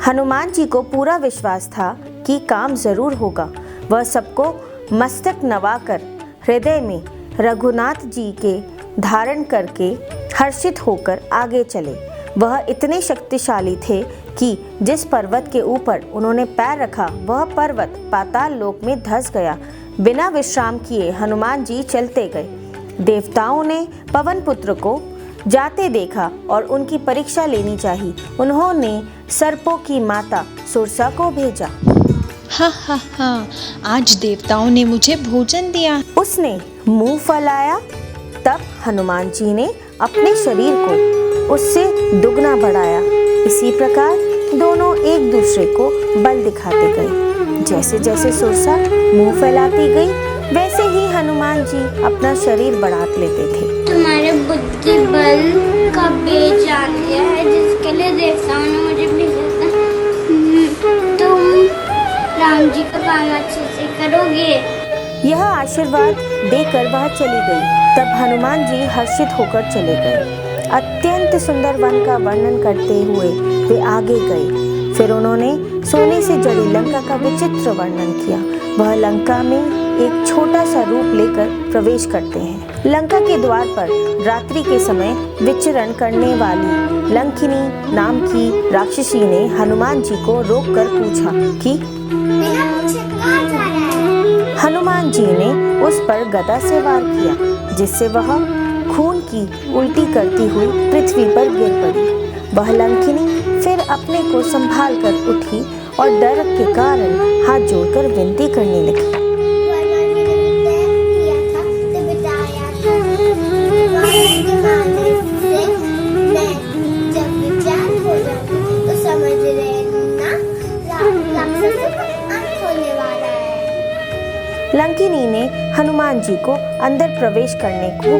हनुमान जी को पूरा विश्वास था कि काम जरूर होगा। वह सबको मस्तक नवाकर हृदय में रघुनाथ जी के धारण करके हर्षित होकर आगे चले। वह इतने शक्तिशाली थे कि जिस पर्वत के ऊपर उन्होंने पैर रखा वह पर्वत पाताल लोक में धंस गया। बिना विश्राम किए हनुमान जी चलते गए। देवताओं ने पवन पुत्र को जाते देखा और उनकी परीक्षा लेनी चाहिए। उन्होंने सर्पों की माता सुरसा को भेजा। हा, आज देवताओं ने मुझे भोजन दिया। उसने मुंह फैलाया। तब हनुमान जी ने अपने शरीर को उससे दुगना बढ़ाया। इसी प्रकार दोनों एक दूसरे को बल दिखाते गए। जैसे जैसे सुरसा मुंह फैलाती गई वैसे ही हनुमान जी अपना शरीर बढ़ा लेते थे। तुम्हारे बुद्धि बल का बेच जान लिया है, जिसके लिए देवताओं ने मुझे भेजा था। तुम राम जी का काम अच्छे से करोगे। यह आशीर्वाद देकर वह चली गई। तब हनुमान जी हर्षित होकर चले गए। अत्यंत सुंदर वन का वर्णन करते हुए वे आगे गए। फिर उन्होंने सोने से जड़ी लंका का विचित्र वर्णन किया। वह लंका में एक छोटा सा रूप लेकर प्रवेश करते हैं। लंका के द्वार पर रात्रि के समय विचरण करने वाली लंकिनी नाम की राक्षसी ने हनुमान जी को रोककर पूछा कि हनुमान जी ने उस पर गदा से वार किया, जिससे वह खून की उल्टी करती हुई पृथ्वी पर गिर पड़ी। वह लंकिनी फिर अपने को संभाल कर उठी और डर के कारण हाथ जोड़कर विनती करने लगी। लंकिनी ने हनुमान जी को अंदर प्रवेश करने को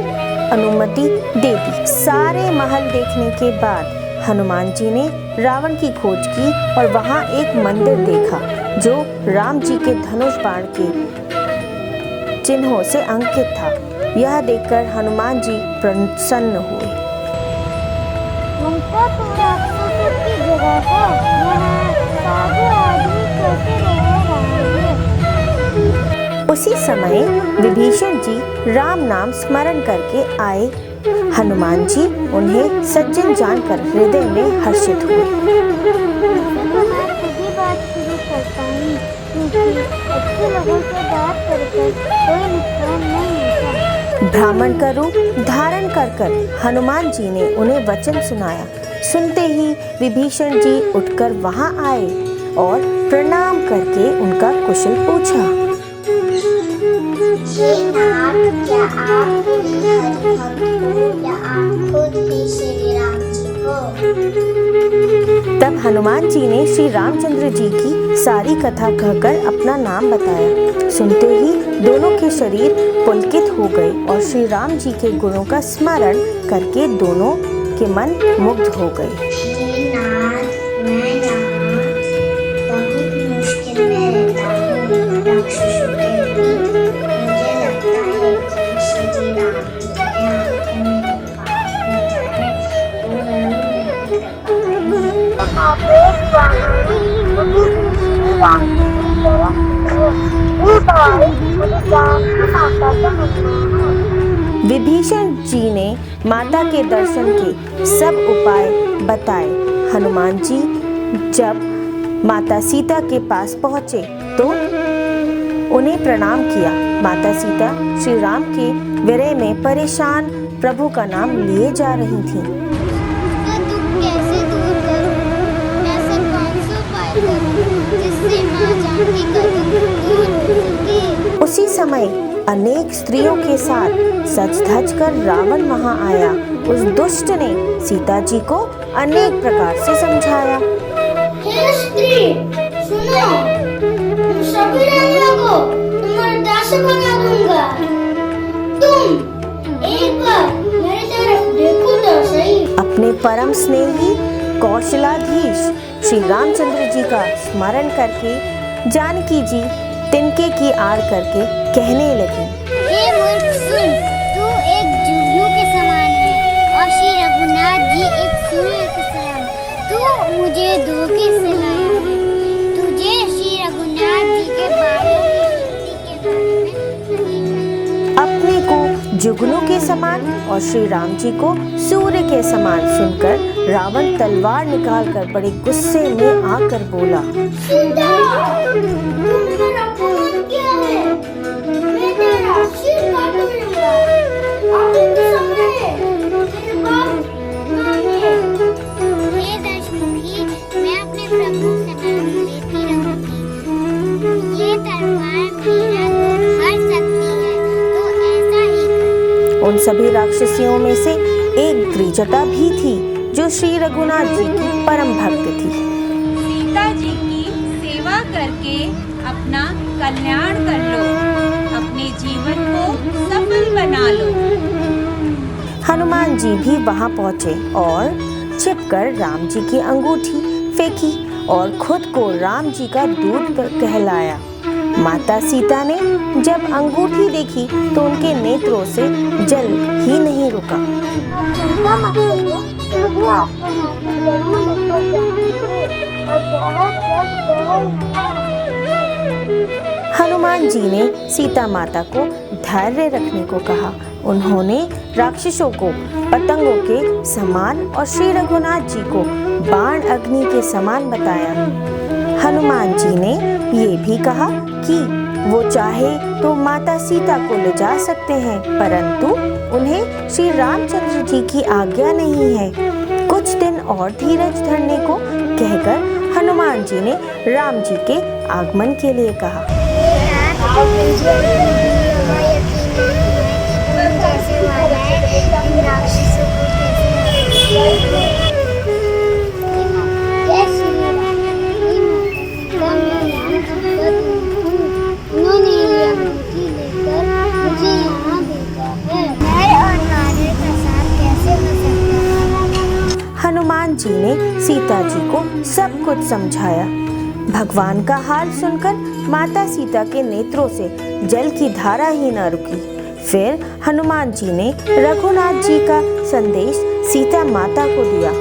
अनुमति दे दी। सारे महल देखने के बाद हनुमान जी ने रावण की खोज की और वहां एक मंदिर देखा जो राम जी के धनुष बाण के चिन्हों से अंकित था। यह देखकर हनुमान जी प्रसन्न हुए। उसी समय विभीषण जी राम नाम स्मरण करके आए। हनुमान जी उन्हें सज्जन जानकर हृदय में हर्षित हुए। ब्राह्मण का रूप धारण कर हनुमान जी ने उन्हें वचन सुनाया। सुनते ही विभीषण जी उठकर वहां आए और प्रणाम करके उनका कुशल पूछा। क्या आप खुद ही श्री राम जी हो? तब हनुमान जी ने श्री रामचंद्र जी की सारी कथा कहकर अपना नाम बताया। सुनते ही दोनों के शरीर पुलकित हो गए और श्री राम जी के गुणों का स्मरण करके दोनों के मन मुग्ध हो गए। विभीषण जी ने माता के दर्शन के सब उपाय बताए। हनुमान जी जब माता सीता के पास पहुँचे तो उन्हें प्रणाम किया। माता सीता श्री राम के विरह में परेशान प्रभु का नाम लिए जा रही थीं। उसी समय अनेक स्त्रियों के साथ सज धज कर रावण वहां आया। उस दुष्ट ने सीता जी को अनेक प्रकार से समझाया। हे स्त्री, सुनो, तुम सभी रानियों को तुम्हारा दास बना दूंगा। तुम एक बार मेरी तरफ देखो तो सही। अपने परम स्नेही कौशलाधीश श्री रामचंद्र जी का स्मरण करके जानकी जी तिनके की आड़ करके कहने लगी। हे मूर्ख सुन, तू एक जुगनू के समान है और श्री रघुनाथ जी एक सूर्य के समान। तू मुझे धोखे से लाया जुगनू के समान और श्री राम जी को सूर्य के समान सुनकर रावण तलवार निकालकर बड़े गुस्से में आकर बोला, सीता, तूने मेरा अपमान किया है। मैं तेरा सिर काट दूंगा। अब तू समझे, तेरे बाप मानिए। हे दशमुखी, मैं अपने प्रभु से नाम लेती रहूंगी। ये तलवार मेरा दुख हर सकती है, तो ऐसा ही कर। उन सभी राक्षसियों में से एक त्रिजटा भी थी जो श्री रघुनाथ जी की परम भक्त थी। सीता जी की सेवा करके अपना कल्याण कर लो, अपने जीवन को सफल बना लो। हनुमान जी भी वहां पहुंचे और छिपकर राम जी की अंगूठी फेंकी और खुद को राम जी का दूत कहलाया। माता सीता ने जब अंगूठी देखी तो उनके नेत्रों से जल ही नहीं रुका। हनुमान जी ने सीता माता को धैर्य रखने को कहा। उन्होंने राक्षसों को पतंगों के समान और श्री रघुनाथ जी को बाण अग्नि के समान बताया। हनुमान जी ने ये भी कहा कि वो चाहे तो माता सीता को ले जा सकते हैं, परंतु उन्हें श्री रामचंद्र जी की आज्ञा नहीं है। कुछ दिन और धीरज धरने को कहकर हनुमान जी ने राम जी के आगमन के लिए कहा। हनुमान जी ने सीता जी को सब कुछ समझाया। भगवान का हाल सुनकर माता सीता के नेत्रों से जल की धारा ही न रुकी। फिर हनुमान जी ने रघुनाथ जी का संदेश सीता माता को दिया।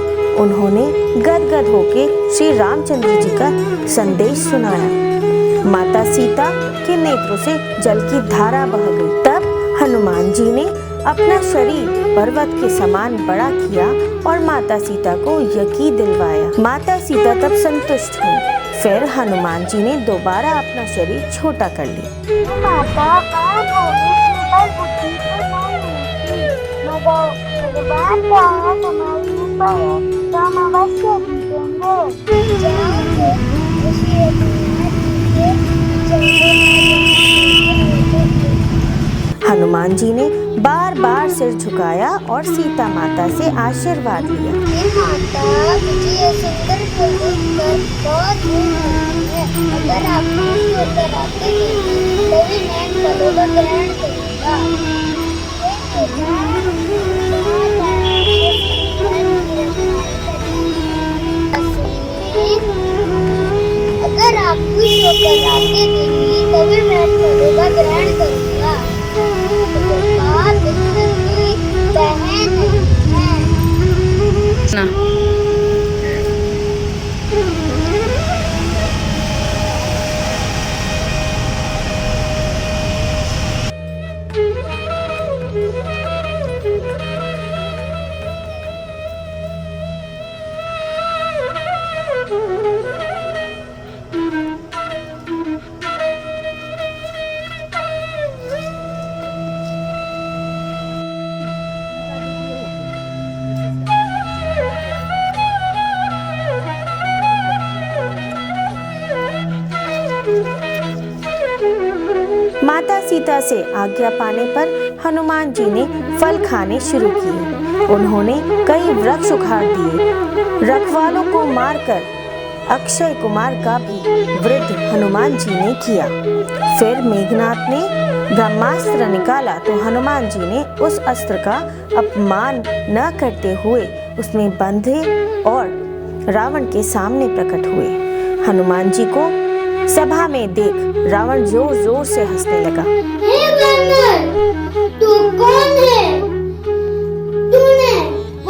उन्होंने गदगद होके श्री रामचंद्र जी का संदेश सुनाया। माता सीता के नेत्रों से जल की धारा बह गई। तब हनुमान जी ने अपना शरीर पर्वत के समान बड़ा किया और माता सीता को यकीन दिलवाया। माता सीता तब संतुष्ट हुई। फिर हनुमान जी ने दोबारा अपना शरीर छोटा कर लिया। हनुमान जी ने बार बार सिर झुकाया और सीता माता से आशीर्वाद लिया। माता, मुझे ये सुंदर फूल देखकर बहुत भूख है। अगर आप मुझे होकर आते हैं तभी मैं इन फलों का ग्रहण करूंगा। अगर आप खुश होकर आते देंगी तभी मैं इन फलों का ग्रहण करूंगा। बहन है। माता सीता से आज्ञा पाने पर हनुमान जी ने फल खाने शुरू किए। उन्होंने कई वृक्ष उखाड़ दिए। रखवालों को मारकर अक्षय कुमार का भी वृद्ध हनुमान जी ने किया। फिर मेघनाथ ने ब्रह्मास्त्र निकाला तो हनुमान जी ने उस अस्त्र का अपमान न करते हुए उसमें बंधे और रावण के सामने प्रकट हुए। हनुमान जी को सभा में देख रावण जोर जोर से हंसने लगा। हे बंदर, तू कौन है? तूने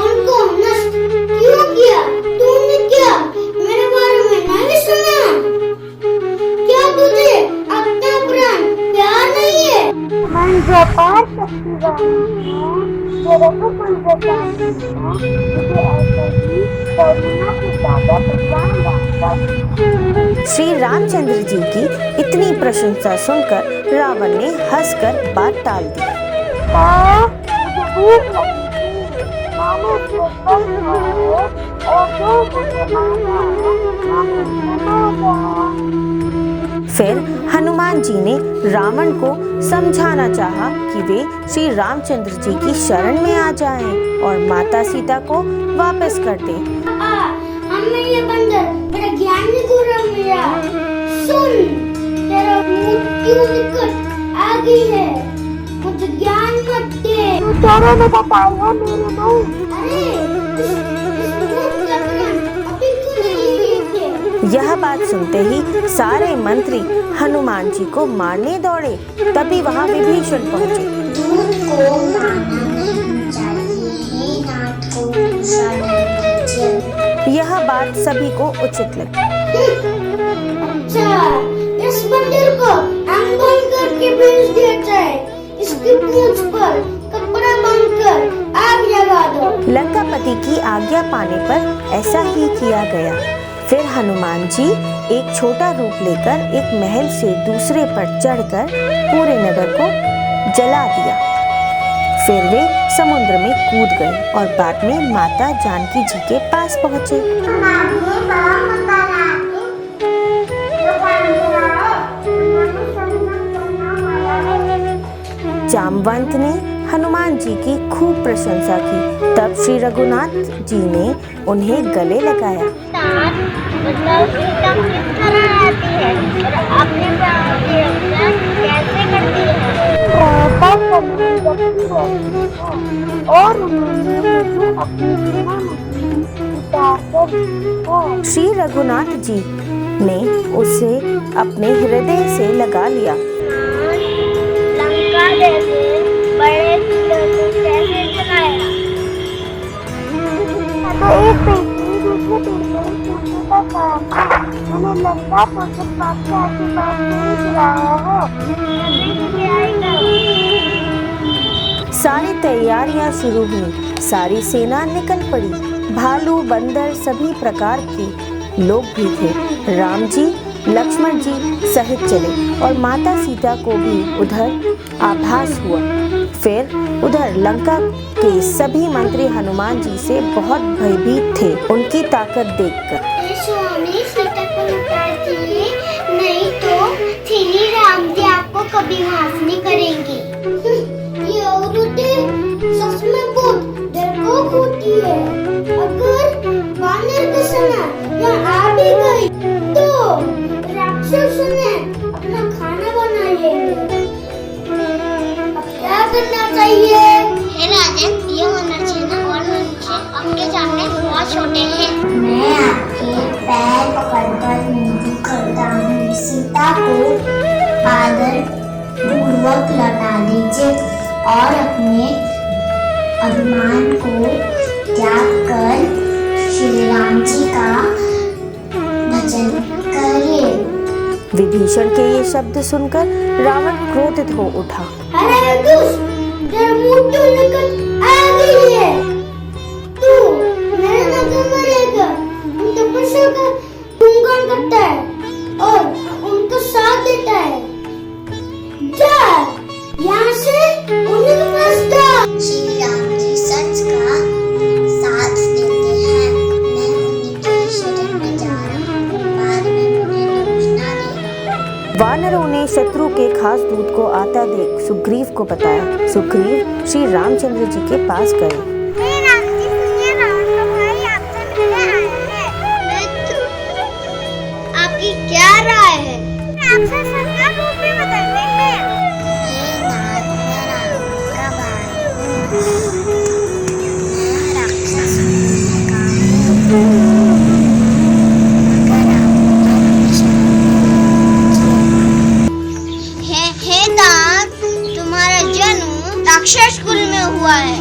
उनको नष्ट क्यों किया? तूने क्या मेरे बारे में नहीं सुना? क्या तुझे अपना प्राण प्यार नहीं है? मन जब अपार शक्तिवान है, जो रघुकुल बचाने है, मुझे ऐसे ही करुणा के सागर भगवान राम। श्री रामचंद्र जी की इतनी प्रशंसा सुनकर रावण ने हंसकर बात टाल दी। मुझे भूख लगी थी, मैंने उसको फल खाया और जो मुझे मांगा मैंने मांगा। फिर हनुमान जी ने रावण को समझाना चाहा कि वे श्री रामचंद्र जी की शरण में आ जाएं और माता सीता को वापस कर दें। हमें ये बंदर मेरा ज्ञान नहीं पूरा मिला। सुन, तेरा मृत्यु निकट आ गई है, मुझे ज्ञान मत दे। तू चारों ने बताया मेरे भाई। अरे अभी क्यों नहीं थे? यह बात सुनते ही सारे मंत्री हनुमान जी को मारने दौड़े। तभी वहाँ विभीषण पहुँचे। दूध को मारना नहीं चाहिए, नाथ को दूसरा नहीं चाहिए। यह बात सभी को उचित लगी। अच्छा, इस मंदिर को अंगन करके भेज दिया जाए। इसकी पूंछ पर कपड़ा बांधकर आग लगा दो। लंकापति की आज्ञा पाने पर ऐसा ही किया गया। फिर हनुमान जी एक छोटा रूप लेकर एक महल से दूसरे पर चढ़कर पूरे नगर को जला दिया। फिर वे समुद्र में कूद गए और बाद में माता जानकी जी के पास पहुँचे। जामवंत ने हनुमान जी की खूब प्रशंसा की। तब श्री रघुनाथ जी ने उन्हें गले लगाया। श्री रघुनाथ जी ने उसे अपने हृदय से लगा लिया। लंका जैसे बड़े किले को कैसे जलाया? तो एक पेटी दूसरे पेटी छूटने का काम है। मैंने लंका को सिर्फ बादशाह के पास नहीं गिराया है। सारी तैयारियां शुरू हुई। सारी सेना निकल पड़ी। भालू बंदर सभी प्रकार के लोग भी थे। राम जी लक्ष्मण जी सहित चले और माता सीता को भी उधर आभास हुआ। फिर उधर लंका के सभी मंत्री हनुमान जी से बहुत भयभीत थे उनकी ताकत देखकर। स्वामी सीता को निकाल दिए, नहीं तो श्री राम जी आपको कभी माफ नहीं करेंगे। ये औरतें सच में बहुत डरपोक होती है। अगर वानर की सेना यहाँ आ भी गई तो राक्षस ने अपना खाना बना लेंगे। अब क्या करना चाहिए? हे राजन, ये मनुष्य ना और मनुष्य आपके सामने बहुत छोटे हैं। मैं आपके पैर पकड़कर विनती करता हूँ, सीता को आदर पूर्वक लौटा दीजिए और अपने अभिमान को त्याग कर श्री राम जी का भजन करिए। विभीषण के ये शब्द सुनकर रावण क्रोधित हो उठा। अरे दुष्ट, तेरा मृत्यु निकट आ गई है। तू मेरे नगर में रहकर उन तपस्या का गुणगान करता है और उनका साथ देता है। जा यहाँ से उन्हें वापस। श्री राम जी सच का साथ देते हैं। मैं उनकी शरण में जा रहा हूँ, बाद में उन्हें घोषणा देगा। वानरों ने शत्रु के खास दूत को आता देख सुग्रीव को बताया। सुग्रीव श्री रामचंद्र जी के पास गए। आपकी क्या राय है? आपसे संकल्प रूप में बदलने में। हे दान, तुम्हारा जन्म राक्षस कुल में हुआ है,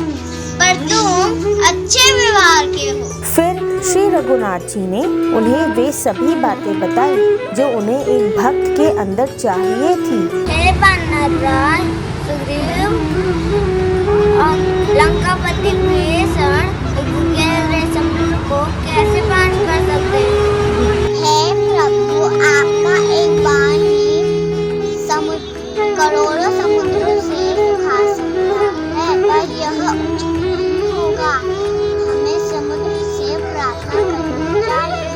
पर तुम अच्छे व्यवहार के हो। फिर श्री रघुनाथ जी ने उन्हें वे सभी बातें बताई जो उन्हें एक भक्त के अंदर चाहिए थी। हे वानर राज सुग्रीव, का पति विभीषण गहरे समुद्र को कैसे पार कर सकते हैं? हे प्रभु, आपका एक बाण ही करोड़ों समुद्रों से सुखा सकता है, पर यह उचित नहीं होगा। हमें समुद्र से प्रार्थना करनी चाहिए।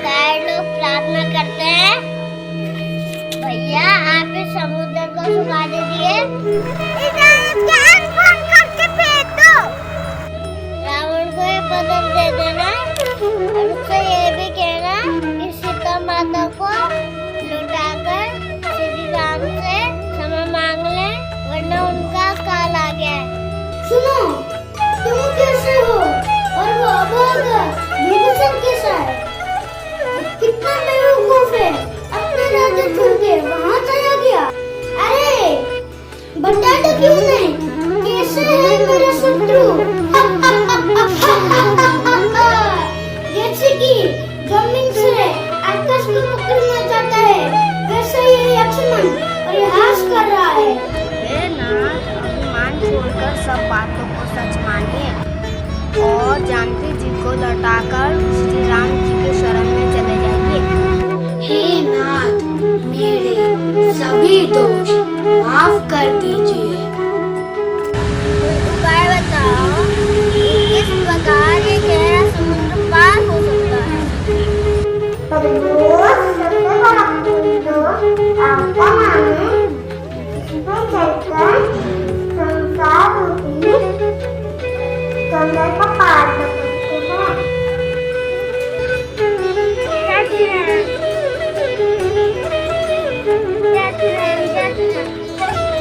सारे लोग प्रार्थना करते हैं, भैया आप इस समुद्र को सुखा दीजिए। रावण को ये पदक दे देना और उससे ये भी कहना कि सीता माता को लुटाकर श्री राम से क्षमा मांग ले, वरना उनका काल आ गया है। सुनो, तुम कैसे हो और वो अभागा विभीषण कैसा है? कितना बेवकूफ है, अपने राज्य छोड़ के वहाँ चला गया। अरे बताते क्यों नहीं? कैसे है मेरा शत्रु? जैसे कि जमीन से आकाश को पकड़ना चाहता है, वैसे ये लक्ष्मण प्रयास कर रहा है। हे नाथ, अभिमान छोड़कर सब बातों को सच मानिए और जानकी जी को लौटाकर श्री राम जी के शरण में चले जाइए। हे नाथ, मेरे सभी दोष माफ कर दीजिए। उपाय बताओ, किस प्रकार ये गहरा समुद्र पार हो सकता है? सबसे बड़ा पुण्य तो आपका माने इसमें चलकर संसार रूपी कमरे को पार कर सकते हैं।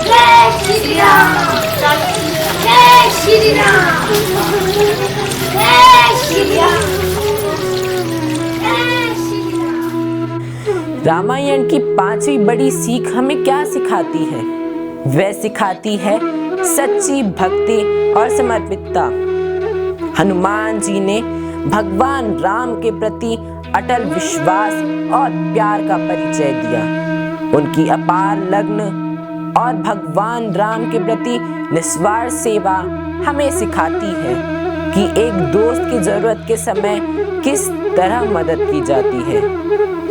जय श्री राम, जय श्री राम, जय श्री राम, जय श्री राम। रामायण की पांचवी बड़ी सीख हमें क्या सिखाती है? वह सिखाती है सच्ची भक्ति और समर्पितता। हनुमान जी ने भगवान राम के प्रति अटल विश्वास और प्यार का परिचय दिया। उनकी अपार लगन और भगवान राम के प्रति निस्वार्थ सेवा हमें सिखाती है कि एक दोस्त की जरूरत के समय किस तरह मदद की जाती है।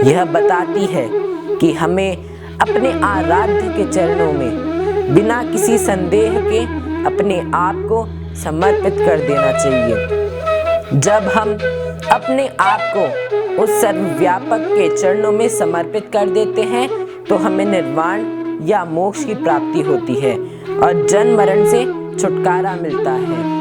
यह बताती है कि हमें अपने आराध्य के चरणों में बिना किसी संदेह के अपने आप को समर्पित कर देना चाहिए। जब हम अपने आप को उस सर्वव्यापक के चरणों में समर्पित कर देते हैं तो हमें निर्वाण या मोक्ष की प्राप्ति होती है और जन्म मरण से छुटकारा मिलता है।